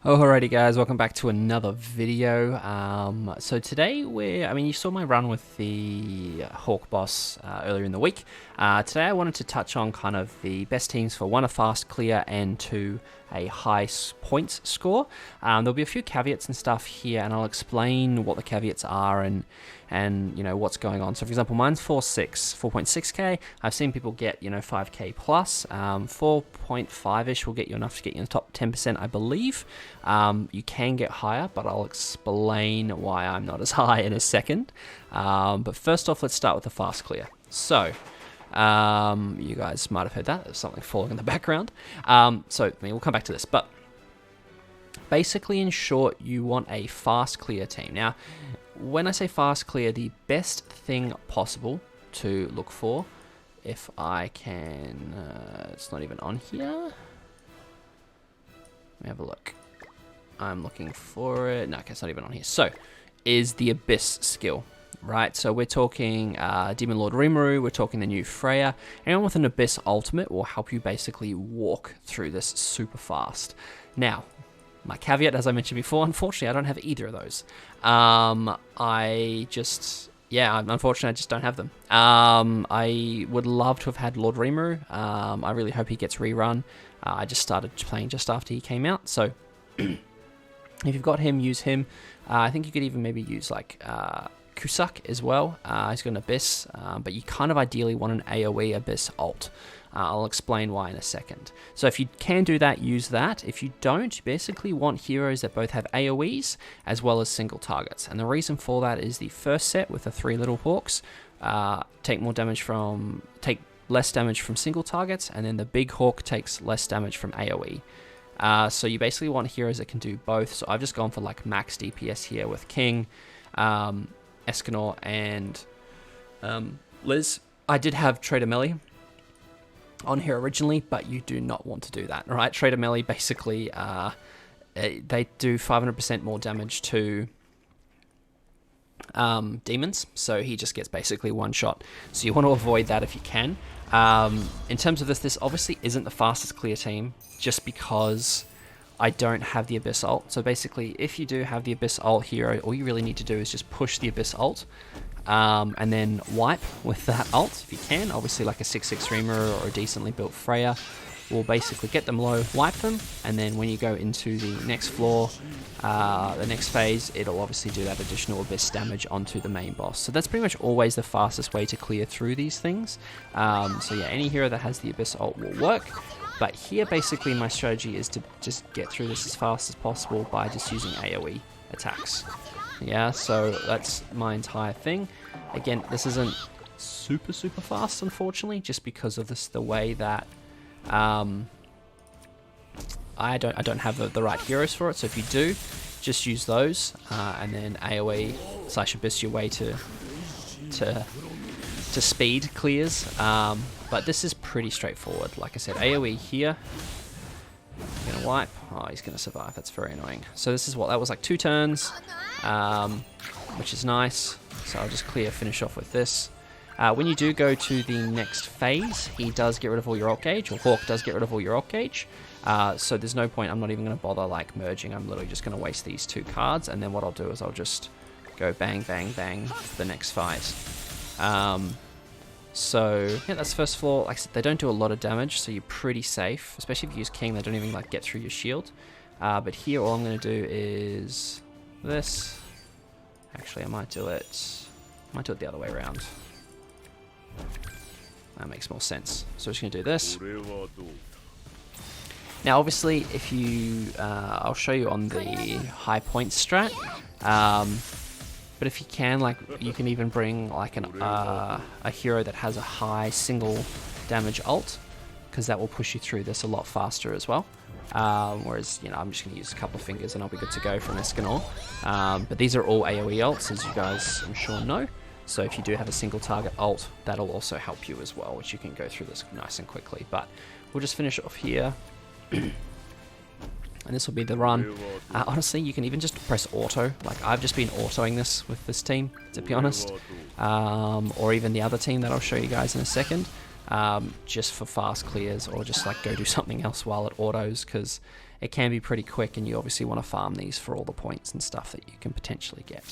Alrighty guys, welcome back to another video. So today you saw my run with the Hawk boss earlier in the week. Today I wanted to touch on kind of the best teams for one, a fast clear, and two, a high points score. There'll be a few caveats and stuff here, and I'll explain what the caveats are and you know what's going on. So for example, mine's 4.6k. I've seen people get 5k plus. 4.5ish will get you enough to get you in the top 10%, I believe. You can get higher, but I'll explain why I'm not as high in a second. But first off, let's start with the fast clear. So you guys might have heard that. There's something falling in the background. We'll come back to this, but basically, in short, you want a fast clear team. Now, when I say fast clear, the best thing possible to look for, if I can, it's not even on here. Let me have a look. I'm looking for it. No, okay, it's not even on here. So, is the Abyss skill, right? So we're talking Demon Lord Rimuru, we're talking the new Freya. Anyone with an Abyss ultimate will help you basically walk through this super fast. Now, my caveat, as I mentioned before, unfortunately, I don't have either of those. Unfortunately, I just don't have them. I would love to have had Lord Rimuru. I really hope he gets rerun. I just started playing just after he came out, so if you've got him, use him. I think you could even maybe use like Cusack as well. He's got an Abyss, but you kind of ideally want an AoE Abyss ult. I'll explain why in a second. So if you can do that, use that. If you don't, you basically want heroes that both have AoEs as well as single targets. And the reason for that is the first set with the 3 little hawks take less damage from single targets, and then the big hawk takes less damage from AoE. So you basically want heroes that can do both. So I've just gone for like max DPS here with King, Escanor, and Liz. I did have Trader Melee on here originally, but you do not want to do that. All right, Trader Melee basically they do 500% more damage to demons, so he just gets basically one shot. So you want to avoid that if you can. In terms of this obviously isn't the fastest clear team, just because I don't have the Abyss ult. So basically, if you do have the Abyss ult hero, all you really need to do is just push the Abyss ult, and then wipe with that ult if you can. Obviously, like a 6/6 Rimuru or a decently built Freya will basically get them low, wipe them, and then when you go into the next floor, the next phase, it'll obviously do that additional Abyss damage onto the main boss. So that's pretty much always the fastest way to clear through these things. So yeah, any hero that has the Abyss ult will work. But here, basically, my strategy is to just get through this as fast as possible by just using AoE attacks. Yeah, so that's my entire thing. Again, this isn't super fast, unfortunately, just because of the way that I don't have the right heroes for it. So if you do, just use those, and then AoE / Abyss your way to speed clears. But this is pretty straightforward. Like I said, AoE here. I'm gonna wipe. Oh, he's gonna survive. That's very annoying. So this is that was like 2 turns, which is nice. So I'll just finish off with this. When you do go to the next phase, he does get rid of all your ult gauge, or Hawk does get rid of all your ult gauge. So there's no point. I'm not even gonna bother like merging. I'm literally just gonna waste these 2 cards, and then what I'll do is I'll just go bang bang bang for the next fight. So yeah, that's the first floor. Like I said, they don't do a lot of damage, so you're pretty safe. Especially if you use King, they don't even like get through your shield. But here, all I'm going to do is this. Actually, I might do it the other way around. That makes more sense. So I'm just going to do this. Now, obviously, if you, I'll show you on the high point strat. But if you can, like, you can even bring like a hero that has a high single damage ult, because that will push you through this a lot faster as well. Whereas, I'm just going to use a couple of fingers and I'll be good to go from Escanor. But these are all AoE ults, as you guys I'm sure know. So if you do have a single target ult, that'll also help you as well, which you can go through this nice and quickly. But we'll just finish off here. And this will be the run. Honestly, you can even just press auto. Like, I've just been autoing this with this team, to be honest. Or even the other team that I'll show you guys in a second. just for fast clears, or just like go do something else while it autos, because it can be pretty quick, and you obviously want to farm these for all the points and stuff that you can potentially get.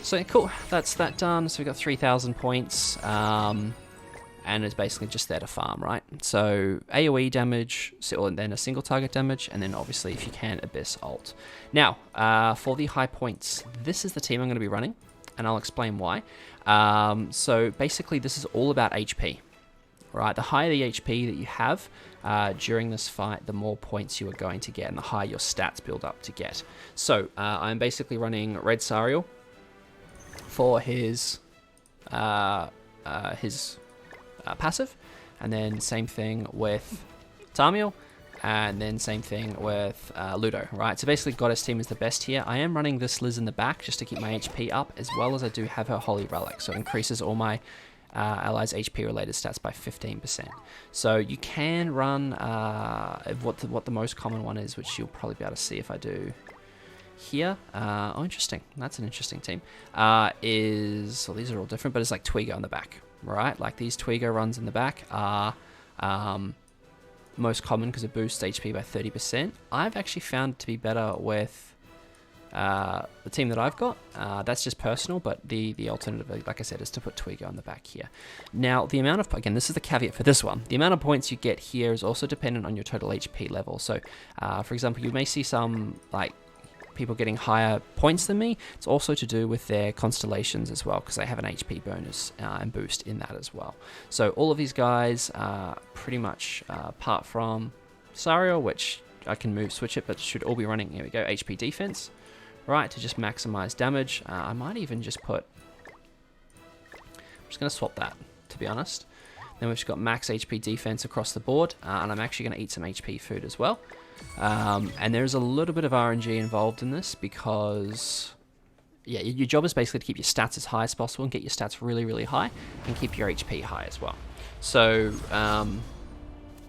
So cool, that's that done. So we got 3,000 points, and it's basically just there to farm, right? So AoE damage, and then a single target damage, and then obviously if you can, Abyss ult. Now, for the high points, this is the team I'm going to be running, and I'll explain why. So basically this is all about HP. Right, the higher the HP that you have during this fight, the more points you are going to get, and the higher your stats build up to get. So I'm basically running Red Sariel for his passive, and then same thing with Tamil, and then same thing with Ludo. Right, so basically Goddess team is the best here. I am running this Liz in the back just to keep my HP up, as well as I do have her Holy Relic, so it increases all my allies' HP related stats by 15%. So you can run what the most common one is, which you'll probably be able to see if I do here. Oh, interesting. That's an interesting team. Well, these are all different, but it's like Twigo in the back, right? Like these Twigo runs in the back are most common because it boosts HP by 30%. I've actually found it to be better with the team that I've got. That's just personal, but the alternative, like I said, is to put Twigo on the back here. Now, the amount of, again, this is the caveat for this one, the amount of points you get here is also dependent on your total HP level. So, for example, you may see some, like, people getting higher points than me. It's also to do with their constellations as well, because they have an HP bonus and boost in that as well. So all of these guys, pretty much, apart from Sariel, which I can switch it, but should all be running, here we go, HP defense. Right, to just maximize damage. I might even just put, I'm just going to swap that, to be honest. Then we've just got max HP defense across the board, and I'm actually going to eat some HP food as well. And there's a little bit of RNG involved in this, because yeah, your job is basically to keep your stats as high as possible and get your stats really, really high, and keep your HP high as well. So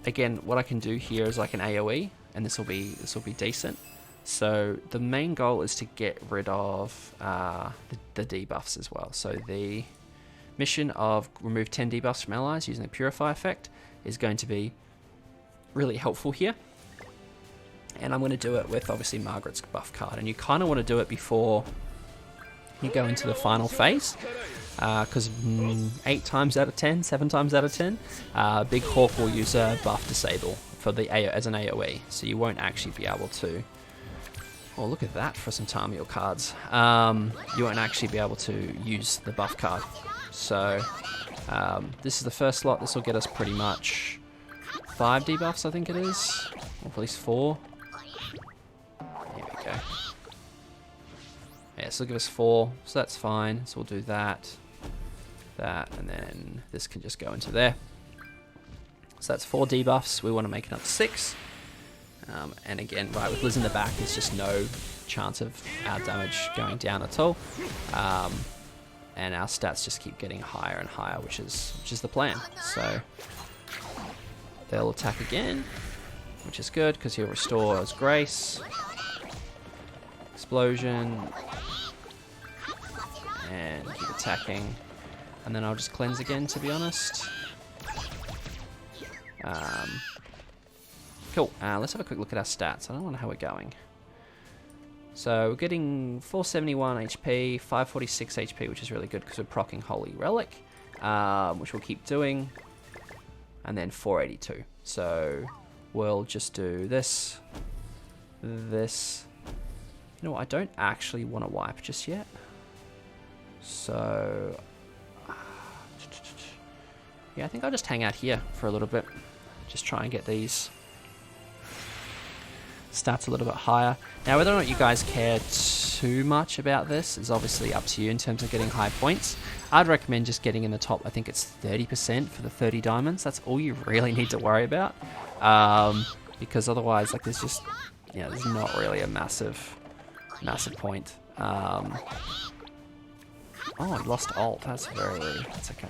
again, what I can do here is like an AoE, and this will be decent. So the main goal is to get rid of the debuffs as well. So the mission of remove 10 debuffs from allies using the Purify effect is going to be really helpful here. And I'm going to do it with obviously Margaret's buff card. And you kind of want to do it before you go into the final phase. Because 8 times out of 10, 7 times out of 10, Big Hawk will use a buff disable for as an AoE. So you won't actually be able to... Oh, look at that for some Tamil cards. You won't actually be able to use the buff card. So this is the first slot. This will get us pretty much 5 debuffs, I think it is. Or at least 4. Here we go. Yeah, so it'll give us 4. So that's fine. So we'll do that, and then this can just go into there. So that's 4 debuffs. We want to make it up to 6. And again, right, with Liz in the back, there's just no chance of our damage going down at all. And our stats just keep getting higher and higher, which is the plan. So they'll attack again, which is good because he'll restore his grace. Explosion. And keep attacking. And then I'll just cleanse again, to be honest. Cool. Let's have a quick look at our stats. I don't know how we're going. So we're getting 471 HP, 546 HP, which is really good because we're proccing Holy Relic, which we'll keep doing, and then 482. So we'll just do this. You know what? I don't actually want to wipe just yet. So yeah, I think I'll just hang out here for a little bit. Just try and get these stats a little bit higher. Now, whether or not you guys care too much about this is obviously up to you in terms of getting high points. I'd recommend just getting in the top, I think it's 30% for the 30 diamonds. That's all you really need to worry about. Because otherwise, like, there's just, yeah, there's not really a massive point. Oh, I lost ult. That's that's okay.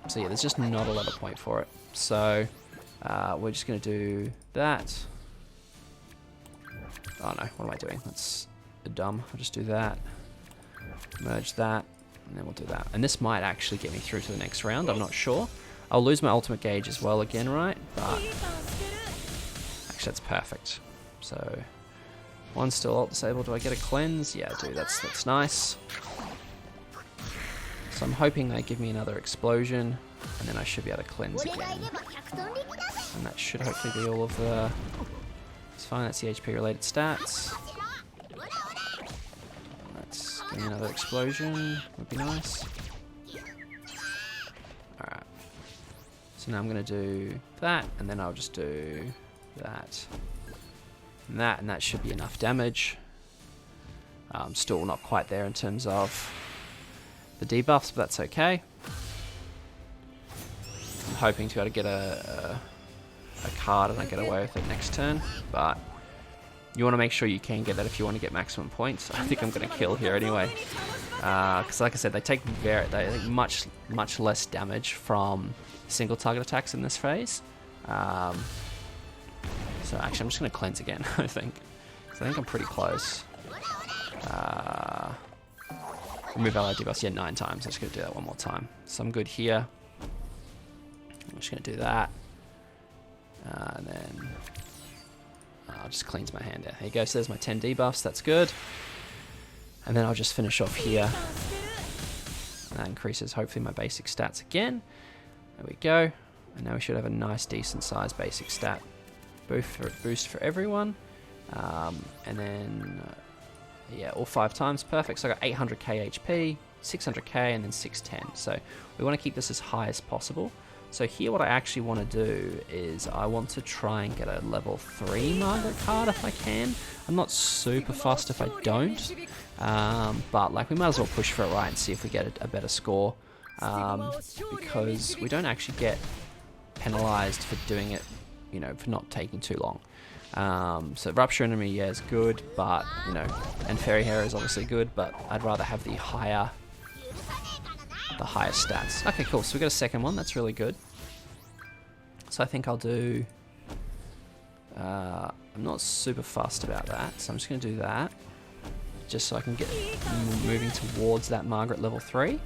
So yeah, there's just not a lot of point for it. So we're just going to do that. Oh no, what am I doing? That's dumb. I'll just do that. Merge that. And then we'll do that. And this might actually get me through to the next round. I'm not sure. I'll lose my ultimate gauge as well again, right? But actually, that's perfect. So, one's still ult disabled. Do I get a cleanse? Yeah, I do. That's nice. So I'm hoping they give me another explosion, and then I should be able to cleanse again. And that should hopefully be all of the... It's fine, that's the HP related stats. Let's give me another explosion, would be nice. Alright. So now I'm going to do that, and then I'll just do that. And that should be enough damage. Still not quite there in terms of the debuffs, but that's okay. I'm hoping to be able to get a card and I get away with it next turn, but you want to make sure you can get that if you want to get maximum points. I think I'm going to kill here anyway, because like I said, they take much less damage from single target attacks in this phase. So actually, I'm just going to cleanse again. I think I'm pretty close. Remove allied debuffs, yeah, 9 times. I'm just going to do that one more time. So I'm good here. I'm just going to do that. And then I'll just cleanse my hand there. There you go, so there's my 10 debuffs, that's good. And then I'll just finish off here. And that increases hopefully my basic stats again. There we go. And now we should have a nice decent sized basic stat boost for everyone. And then, yeah, all 5 times, perfect. So I got 800k HP, 600k, and then 610. So we want to keep this as high as possible. So here what I actually want to do is I want to try and get a level 3 Margaret card if I can. I'm not super fussed if I don't, but like we might as well push for it, right, and see if we get a better score, because we don't actually get penalized for doing it, you know, for not taking too long. So Rupture Enemy, yeah, is good, but, you know, and Fairy Hair is obviously good, but I'd rather have the higher stats. Okay, cool. So we got a second one. That's really good. So I think I'll do... I'm not super fussed about that, so I'm just going to do that. Just so I can get moving towards that Margaret level 3.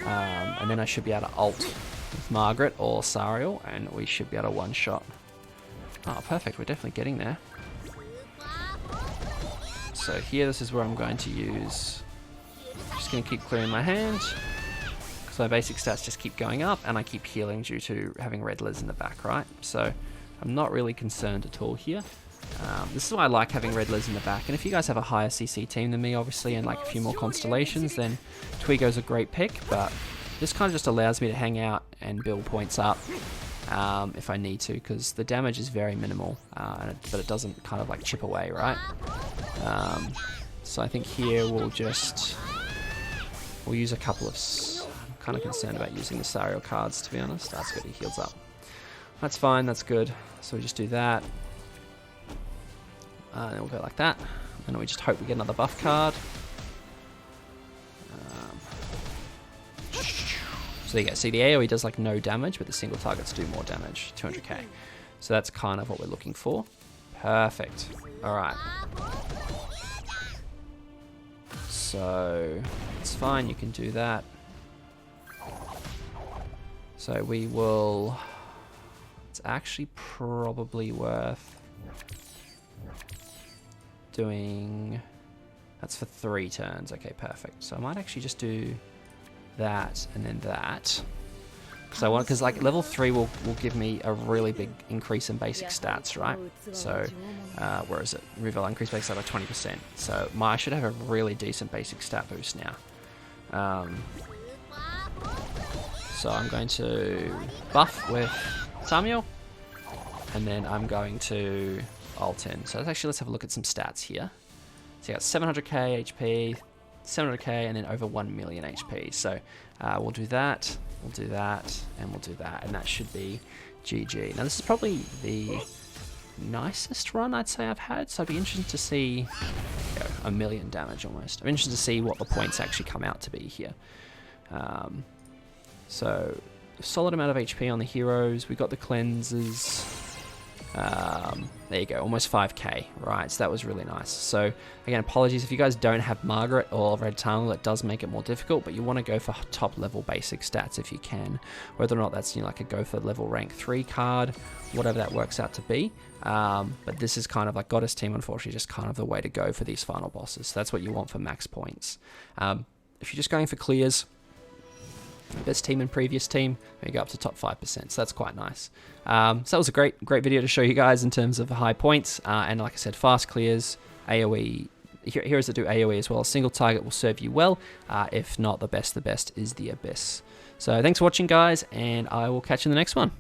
And then I should be able to ult with Margaret or Sariel, and we should be able to one-shot. Oh, perfect. We're definitely getting there. So here, this is where I'm going to use... Just going to keep clearing my hand. So my basic stats just keep going up, and I keep healing due to having Red Liz in the back, right? So I'm not really concerned at all here. This is why I like having Red Liz in the back. And if you guys have a higher CC team than me, obviously, and like a few more constellations, then Twigo's a great pick. But this kind of just allows me to hang out and build points up if I need to, because the damage is very minimal, but it doesn't kind of like chip away, right? So I think here we'll use a couple of... Kind of concerned about using the Sariel cards, to be honest. That's good, he heals up. That's fine, that's good. So we just do that. Then we'll go like that. And we just hope we get another buff card. So there you go. See, the AoE does like no damage, but the single targets do more damage, 200k. So that's kind of what we're looking for. Perfect. Alright. So it's fine, you can do that. So we will... It's actually probably worth doing... That's for 3 turns. Okay, perfect. So I might actually just do that and then that. Because like level 3 will give me a really big increase in basic stats, right? So, where is it? Reveal increase basic stat by 20%. So I should have a really decent basic stat boost now. So I'm going to buff with Samuel, and then I'm going to ult in. So let's have a look at some stats here. So you got 700k HP, 700k, and then over 1 million HP. So we'll do that, we'll do that, and we'll do that, and that should be GG. Now this is probably the nicest run I'd say I've had, so I'd be interested to see, you know, 1 million damage almost. I'm interested to see what the points actually come out to be here. So, solid amount of HP on the heroes. We got the cleanses. There you go, almost 5k, right? So that was really nice. So again, apologies if you guys don't have Margaret or Red Tunnel, it does make it more difficult, but you want to go for top level basic stats if you can, whether or not that's, you know, like a go for level rank 3 card, whatever that works out to be. But this is kind of like Goddess Team, unfortunately, just kind of the way to go for these final bosses. So that's what you want for max points. If you're just going for clears, best team and previous team, you go up to top 5%, so that's quite nice. So that was a great video to show you guys in terms of high points, and like I said, fast clears, AoE, heroes that do AoE as well. A single target will serve you well. If not, the best is the Abyss. So thanks for watching, guys, and I will catch you in the next one.